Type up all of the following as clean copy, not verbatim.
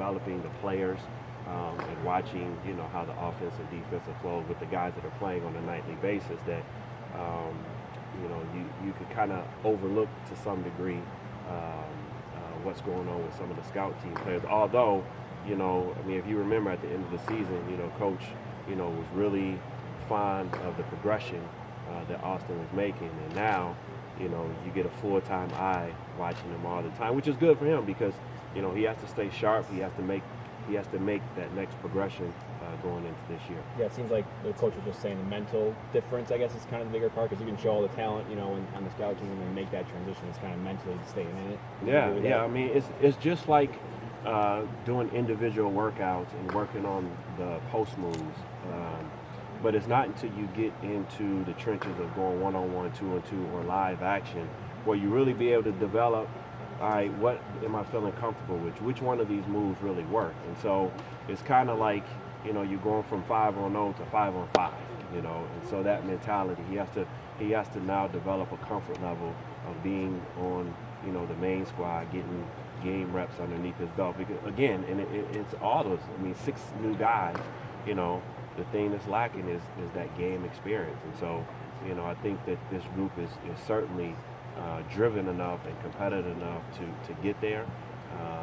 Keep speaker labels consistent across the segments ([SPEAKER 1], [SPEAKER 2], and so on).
[SPEAKER 1] developing the players and watching, how the offense and defensive flows with the guys that are playing on a nightly basis that, um, you could kind of overlook to some degree what's going on with some of the scout team players. Although, if you remember at the end of the season, Coach, was really fond of the progression that Austin was making. And now, you get a full-time eye watching him all the time, which is good for him because, he has to stay sharp. He has to make that next progression going into this year.
[SPEAKER 2] Yeah, it seems like the coach was just saying the mental difference, I guess, is kind of the bigger part because you can show all the talent, on the scout team and then make that transition. It's kind of mentally staying in it.
[SPEAKER 1] Yeah. I mean, it's just like doing individual workouts and working on the post moves. But it's not until you get into the trenches of going one-on-one, two-on-two, or live action where you really be able to develop, all right, what am I feeling comfortable with? Which one of these moves really work? And so it's kind of like, you're going from 5-on-0 to 5-on-5, and so that mentality, he has to now develop a comfort level of being on, the main squad, getting game reps underneath his belt. Because again, and it's all those, 6 new guys, the thing that's lacking is that game experience. And so, I think that this group is certainly driven enough and competitive enough to get there.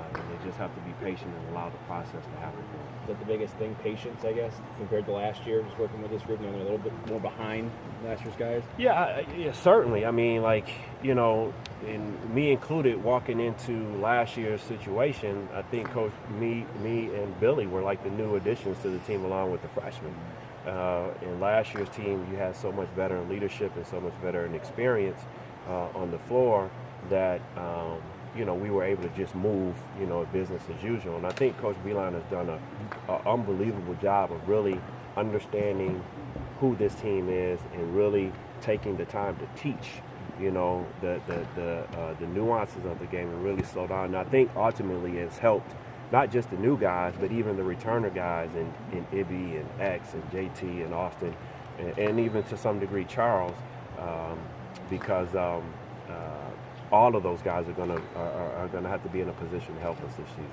[SPEAKER 1] And they just have to be patient and allow the process to happen for them.
[SPEAKER 2] Is that the biggest thing, patience, I guess, compared to last year, just working with this group, they're a little bit more behind last year's guys?
[SPEAKER 1] Yeah, certainly. And me included, walking into last year's situation, I think Coach, me and Billy were like the new additions to the team along with the freshmen. In last year's team, you had so much better in leadership and so much better in experience on the floor that we were able to just move, business as usual. And I think Coach Beilein has done an unbelievable job of really understanding who this team is and really taking the time to teach, the nuances of the game and really slow down. And I think ultimately it's helped not just the new guys, but even the returner guys in Ibby and X and JT and Austin, and even to some degree Charles, because all of those guys are gonna have to be in a position to help us this season.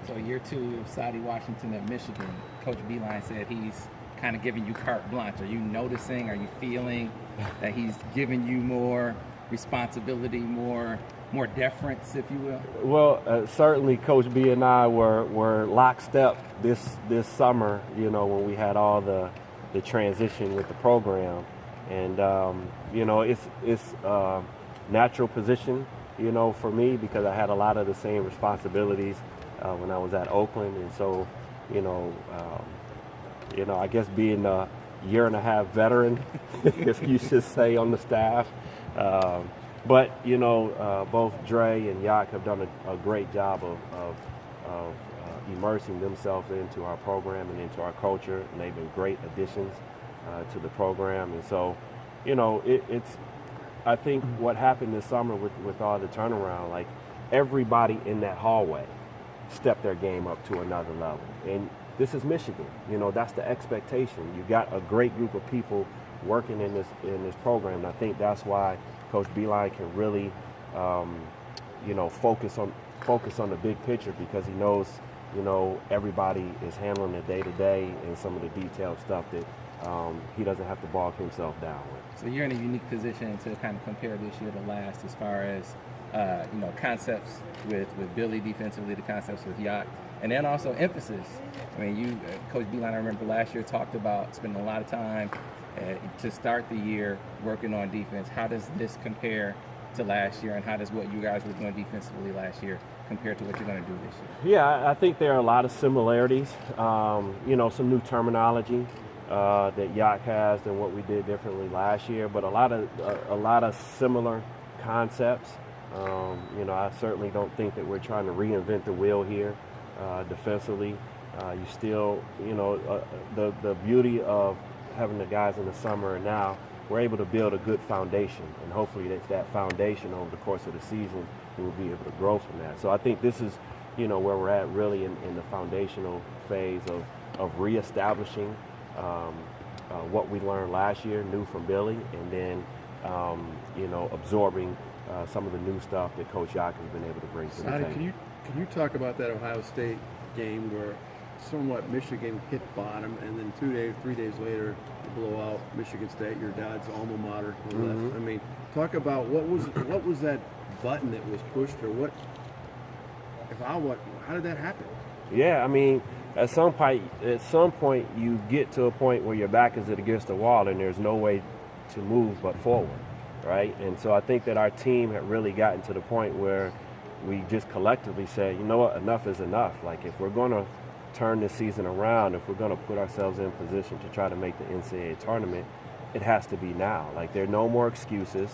[SPEAKER 3] So year 2 of Saddi Washington at Michigan, Coach Beilein said he's kind of giving you carte blanche. Are you noticing? Are you feeling that he's giving you more responsibility, more deference, if you will?
[SPEAKER 1] Well, certainly Coach B and I were lockstep this summer. When we had all the transition with the program, and it's natural position, for me because I had a lot of the same responsibilities when I was at Oakland, and so, I guess being a year and a half veteran, if you should say, on the staff. But both Dre and Yak have done a great job of immersing themselves into our program and into our culture, and they've been great additions to the program. And so, it's. I think what happened this summer with all the turnaround, like everybody in that hallway stepped their game up to another level. And this is Michigan. That's the expectation. You got a great group of people working in this program. And I think that's why Coach Beilein can really, focus on the big picture because he knows, everybody is handling the day-to-day and some of the detailed stuff that he doesn't have to bog himself down with.
[SPEAKER 3] So you're in a unique position to kind of compare this year to last as far as, concepts with Billy defensively, the concepts with Yacht, and then also emphasis. Coach Beilein, I remember last year talked about spending a lot of time to start the year working on defense. How does this compare to last year, and how does what you guys were doing defensively last year compare to what you're going to do this year?
[SPEAKER 1] Yeah, I think there are a lot of similarities. Some new terminology that Yacht has than what we did differently last year, but a lot of similar concepts. I certainly don't think that we're trying to reinvent the wheel here defensively. You still, the beauty of having the guys in the summer and now, we're able to build a good foundation, and hopefully that foundation over the course of the season, we'll be able to grow from that. So I think this is, where we're at really in the foundational phase of reestablishing what we learned last year, new from Billy, and then, absorbing some of the new stuff that Coach Yack has been able to bring to the table.
[SPEAKER 4] Can Can you talk about that Ohio State game where somewhat Michigan hit bottom, and then 3 days later, you blow out Michigan State, your dad's alma mater.
[SPEAKER 1] Mm-hmm.
[SPEAKER 4] I mean, talk about what was that button that was pushed, or what? How did that happen?
[SPEAKER 1] Yeah, I mean, at some point, you get to a point where your back is against the wall, and there's no way to move but forward, right? And so I think that our team had really gotten to the point where we just collectively said, you know what, enough is enough. Like, if we're going to turn this season around, if we're going to put ourselves in position to try to make the NCAA tournament, it has to be now. Like, there are no more excuses,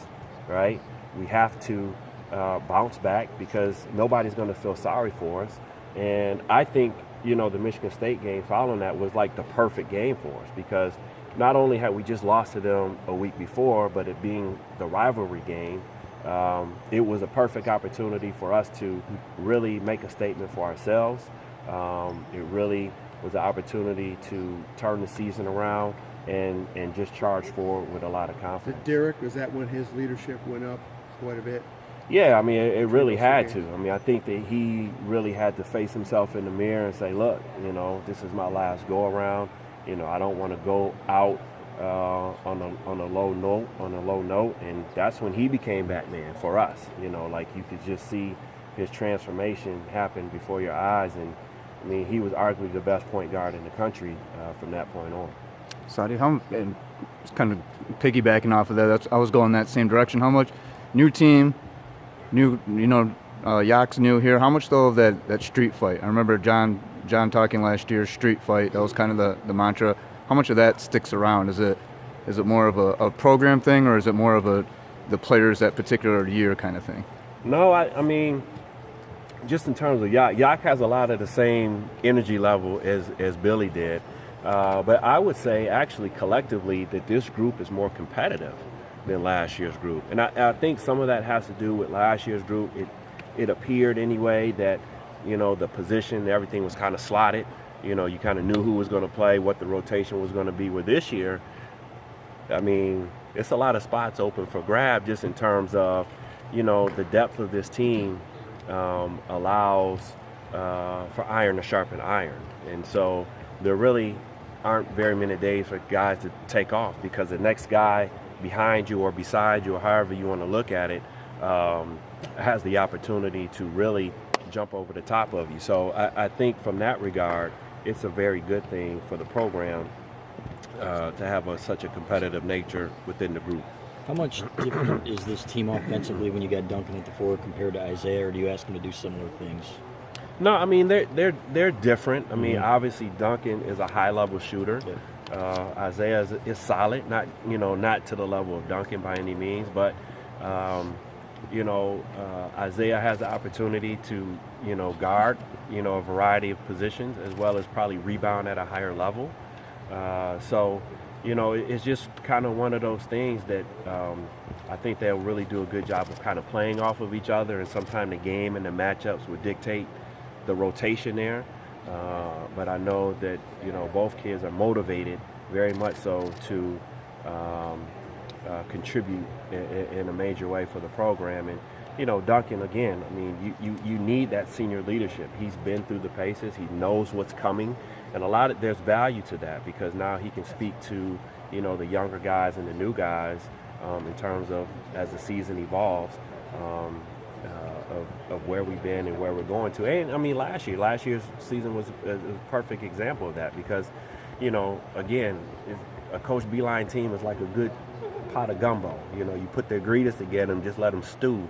[SPEAKER 1] right? We have to bounce back because nobody's going to feel sorry for us. And I think, the Michigan State game following that was like the perfect game for us, because not only had we just lost to them a week before, but it being the rivalry game, it was a perfect opportunity for us to really make a statement for ourselves. It really was an opportunity to turn the season around and just charge forward with a lot of confidence.
[SPEAKER 4] Derek, was that when his leadership went up quite a bit?
[SPEAKER 1] Yeah, I mean, it really had to. I mean, I think that he really had to face himself in the mirror and say, look, this is my last go around. I don't want to go out on a low note, and that's when he became Batman for us. Like, you could just see his transformation happen before your eyes, and I mean, he was arguably the best point guard in the country from that point on.
[SPEAKER 5] Saddi, and kind of piggybacking off of that, I was going that same direction. How much new team, Yak's new here? How much though of that street fight? I remember John talking last year, street fight. That was kind of the mantra. How much of that sticks around? Is it more of a program thing, or is it more of the players that particular year kind of thing?
[SPEAKER 1] No, I mean, just in terms of Yak has a lot of the same energy level as Billy did. But I would say actually collectively that this group is more competitive than last year's group. And I think some of that has to do with last year's group. It appeared anyway that, the position, everything was kind of slotted. You kind of knew who was going to play, what the rotation was going to be. With this year, I mean, it's a lot of spots open for grab just in terms of, the depth of this team allows for iron to sharpen iron. And so there really aren't very many days for guys to take off, because the next guy behind you or beside you, or however you want to look at it, has the opportunity to really jump over the top of you. So I think from that regard, it's a very good thing for the program to have such a competitive nature within the group.
[SPEAKER 6] How much different is this team offensively when you got Duncan at the forward compared to Isaiah, or do you ask him to do similar things?
[SPEAKER 1] No, I mean, they're different. I mean, obviously Duncan is a high-level shooter. Yeah. Isaiah is solid, not to the level of Duncan by any means, but Isaiah has the opportunity to guard a variety of positions, as well as probably rebound at a higher level. So it's just kind of one of those things that I think they'll really do a good job of kind of playing off of each other, and sometimes the game and the matchups would dictate the rotation there. But I know that, both kids are motivated very much so to contribute in a major way for the program. And, Duncan, again, I mean, you need that senior leadership. He's been through the paces. He knows what's coming. And there's value to that, because now he can speak to, the younger guys and the new guys in terms of, as the season evolves, of where we've been and where we're going to. And I mean, last year's season was a perfect example of that, because, again, a Coach Beeline team is like a good pot of gumbo. You put the ingredients together and just let them stew,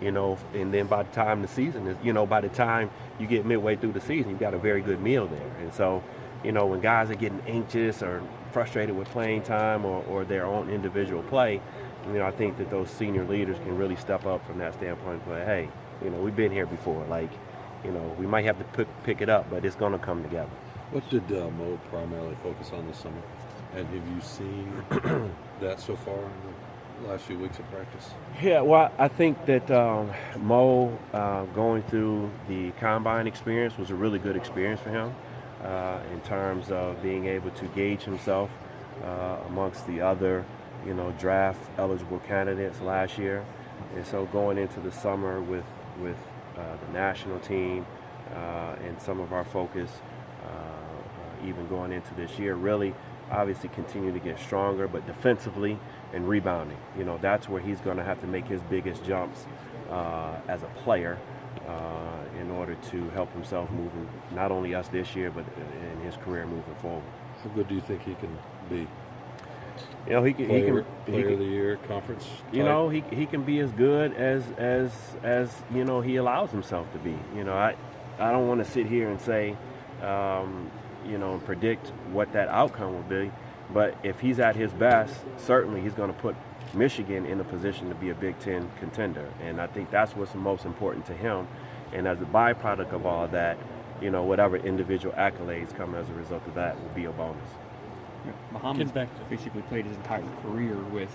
[SPEAKER 1] and then by the time the season is, by the time you get midway through the season, you've got a very good meal there. And so, when guys are getting anxious or frustrated with playing time or their own individual play, I think that those senior leaders can really step up from that standpoint and play, hey, we've been here before. Like, we might have to pick it up, but it's going to come together.
[SPEAKER 7] What did Mo primarily focus on this summer? And have you seen that so far in the last few weeks of practice?
[SPEAKER 1] Yeah, well, I think that Mo going through the combine experience was a really good experience for him in terms of being able to gauge himself amongst the other, draft eligible candidates last year. And so going into the summer with the national team, and some of our focus, even going into this year, really obviously continue to get stronger, but defensively and rebounding. You know, that's where he's going to have to make his biggest jumps as a player in order to help himself moving, not only us this year, but in his career moving forward.
[SPEAKER 7] How good do you think he can be?
[SPEAKER 1] You know, he can
[SPEAKER 7] Player of the year, conference.
[SPEAKER 1] You
[SPEAKER 7] type?
[SPEAKER 1] know, he can be as good as you know he allows himself to be. You know, I don't want to sit here and say, you know, and predict what that outcome will be. But if he's at his best, certainly he's going to put Michigan in a position to be a Big Ten contender. And I think that's what's most important to him. And as a byproduct of all of that, you know, whatever individual accolades come as a result of that will be a bonus.
[SPEAKER 8] Muhammad's basically played his entire career with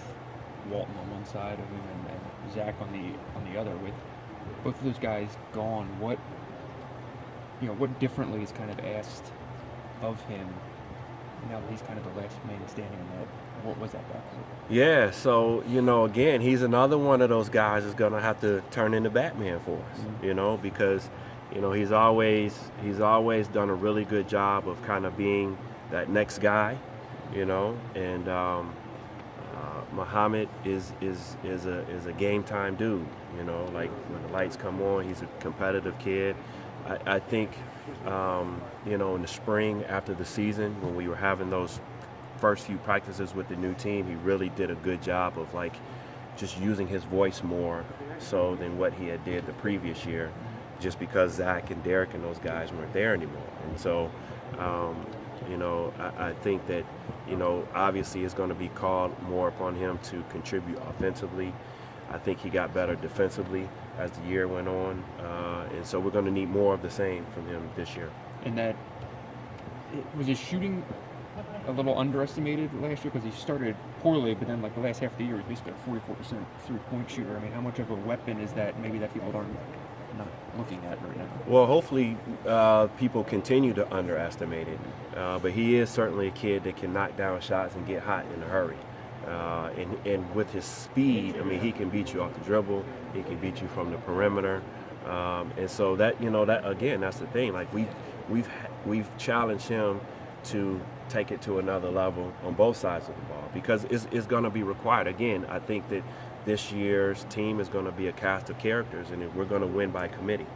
[SPEAKER 8] Walton on one side of him and Zach on the other. With both of those guys gone, what differently is kind of asked of him now that he's kind of the last man standing in that? What was that backcourt?
[SPEAKER 1] Yeah, so, you know, again, he's another one of those guys that's going to have to turn into Batman for us, you know, because, you know, he's always done a really good job of kind of being that next guy, you know, and Muhammad is a game time dude, you know, like when the lights come on, he's a competitive kid. I think, you know, in the spring after the season when we were having those first few practices with the new team, he really did a good job of like just using his voice more so than what he had did the previous year, just because Zach and Derek and those guys weren't there anymore. And so, you know, I think that, you know, obviously it's going to be called more upon him to contribute offensively. I think he got better defensively as the year went on, and so we're going to need more of the same from him this year.
[SPEAKER 8] And that was his shooting a little underestimated last year because he started poorly, but then like the last half of the year he's basically a 44% three-point shooter. I mean, how much of a weapon is that? Maybe that people aren't not looking at right now.
[SPEAKER 1] Well, hopefully people continue to underestimate it, but he is certainly a kid that can knock down shots and get hot in a hurry. And with his speed, I mean, he can beat you off the dribble. He can beat you from the perimeter. And so that, you know, that again, that's the thing. Like we've challenged him to take it to another level on both sides of the ball because it's going to be required. Again, I think that this year's team is going to be a cast of characters, and we're going to win by committee.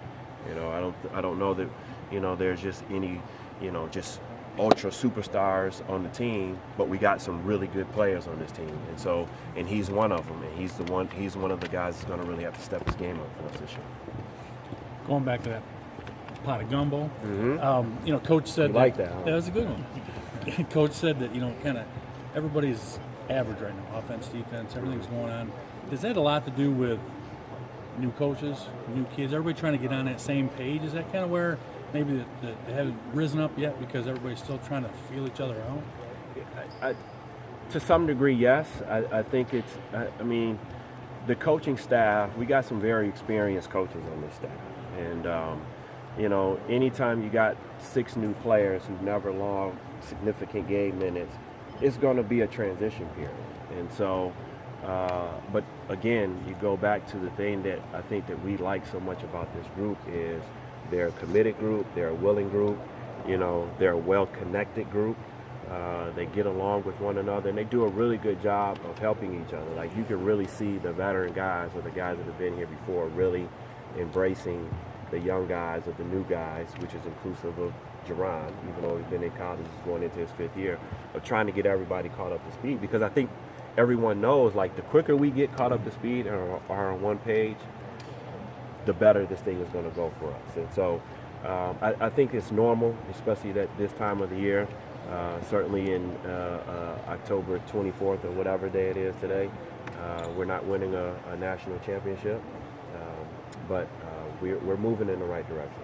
[SPEAKER 1] You know, I don't know that, you know, there's just any, you know, just ultra superstars on the team, but we got some really good players on this team, and so, and he's one of them, and he's one of the guys that's going to really have to step his game up for us this year.
[SPEAKER 9] Going back to that pot of gumbo, you know, Coach said
[SPEAKER 1] like that, huh?
[SPEAKER 9] That was a good one. Coach said that, you know, kind of everybody's average right now, offense, defense, everything's going on. Does that have a lot to do with new coaches, new kids, everybody trying to get on that same page? Is that kind of where maybe they haven't risen up yet because everybody's still trying to feel each other out?
[SPEAKER 1] To some degree, yes. I think it's, I mean, the coaching staff, we got some very experienced coaches on this staff. And, you know, anytime you got 6 new players who've never logged significant game minutes, it's going to be a transition period. And so, but again, you go back to the thing that I think that we like so much about this group is they're a committed group, they're a willing group, you know, they're a well-connected group. They get along with one another, and they do a really good job of helping each other. Like, you can really see the veteran guys or the guys that have been here before really embracing the young guys or the new guys, which is inclusive of Jerron, even though he's been in college, he's going into his 5th year, of trying to get everybody caught up to speed. Because I think everyone knows, like, the quicker we get caught up to speed or are on one page, the better this thing is going to go for us. And so I think it's normal, especially at this time of the year. Certainly in October 24th or whatever day it is today, we're not winning a national championship, but we're moving in the right direction.